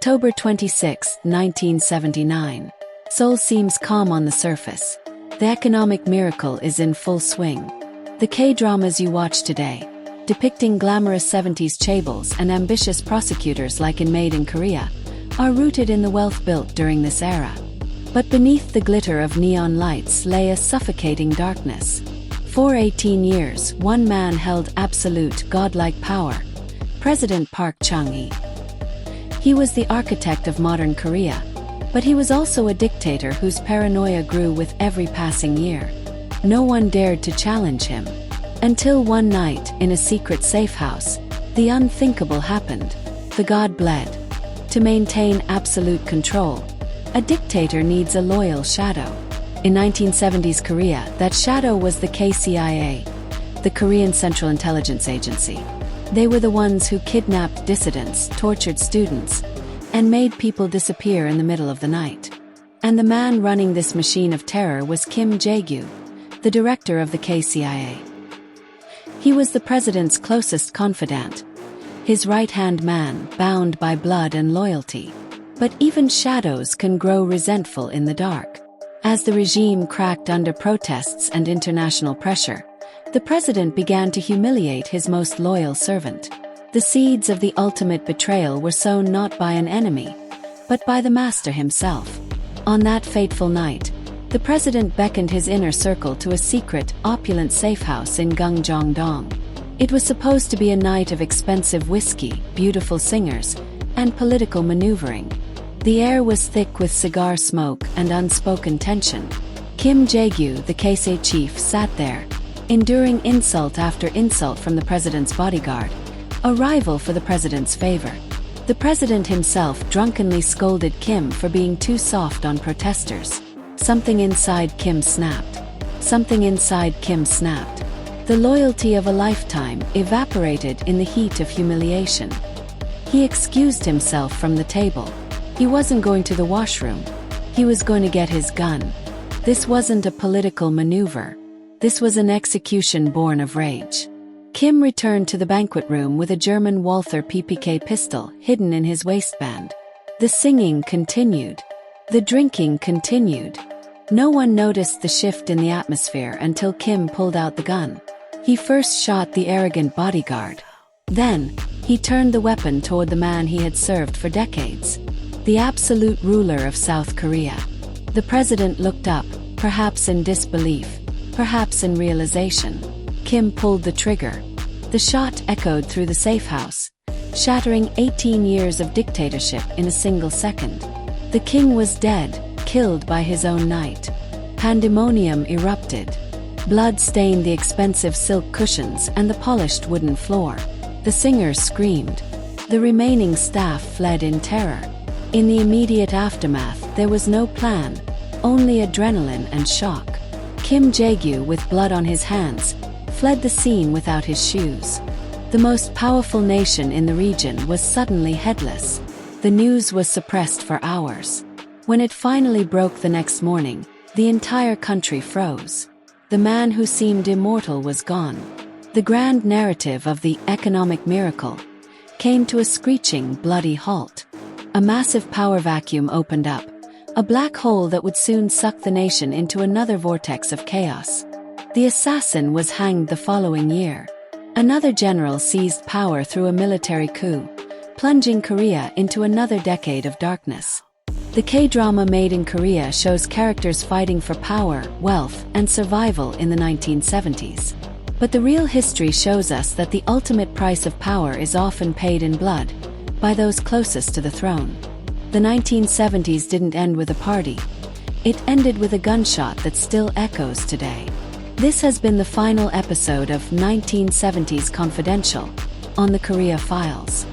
October 26, 1979. Seoul seems calm on the surface. The economic miracle is in full swing. The K-dramas you watch today, depicting glamorous 70s chaebols and ambitious prosecutors like in Made in Korea, are rooted in the wealth built during this era. But beneath the glitter of neon lights lay a suffocating darkness. For 18 years, one man held absolute, godlike power: President Park Chung-hee. He was the architect of modern Korea, but he was also a dictator whose paranoia grew with every passing year. No one dared to challenge him. Until one night, in a secret safe house, the unthinkable happened. The god bled. To maintain absolute control, a dictator needs a loyal shadow. In 1970s Korea, that shadow was the KCIA, the Korean Central Intelligence Agency. They were the ones who kidnapped dissidents, tortured students, and made people disappear in the middle of the night. And the man running this machine of terror was Kim Jae-gyu, the director of the KCIA. He was the president's closest confidant, his right-hand man, bound by blood and loyalty. But even shadows can grow resentful in the dark. As the regime cracked under protests and international pressure, the president began to humiliate his most loyal servant. The seeds of the ultimate betrayal were sown not by an enemy, but by the master himself. On that fateful night, the president beckoned his inner circle to a secret, opulent safe house in Gungjeong-dong. It was supposed to be a night of expensive whiskey, beautiful singers, and political maneuvering. The air was thick with cigar smoke and unspoken tension. Kim Jae-gyu, the KCIA chief, sat there, enduring insult after insult from the president's bodyguard, a rival for the president's favor. The president himself drunkenly scolded Kim for being too soft on protesters. Something inside Kim snapped. Something inside Kim snapped. The loyalty of a lifetime evaporated in the heat of humiliation. He excused himself from the table. He wasn't going to the washroom. He was going to get his gun. This wasn't a political maneuver. This was an execution born of rage. Kim returned to the banquet room with a German Walther PPK pistol hidden in his waistband. The singing continued. The drinking continued. No one noticed the shift in the atmosphere until Kim pulled out the gun. He first shot the arrogant bodyguard. Then, he turned the weapon toward the man he had served for decades, the absolute ruler of South Korea. The president looked up, perhaps in disbelief, perhaps in realization. Kim pulled the trigger. The shot echoed through the safe house, shattering 18 years of dictatorship in a single second. The king was dead, killed by his own knight. Pandemonium erupted. Blood stained the expensive silk cushions and the polished wooden floor. The singers screamed. The remaining staff fled in terror. In the immediate aftermath, there was no plan, only adrenaline and shock. Kim Jae-gyu, with blood on his hands, fled the scene without his shoes. The most powerful nation in the region was suddenly headless. The news was suppressed for hours. When it finally broke the next morning, the entire country froze. The man who seemed immortal was gone. The grand narrative of the economic miracle came to a screeching, bloody halt. A massive power vacuum opened up, a black hole that would soon suck the nation into another vortex of chaos. The assassin was hanged the following year. Another general seized power through a military coup, plunging Korea into another decade of darkness. The K-drama Made in Korea shows characters fighting for power, wealth, and survival in the 1970s. But the real history shows us that the ultimate price of power is often paid in blood, by those closest to the throne. The 1970s didn't end with a party. It ended with a gunshot that still echoes today. This has been the final episode of 1970s Confidential on the Korea Files.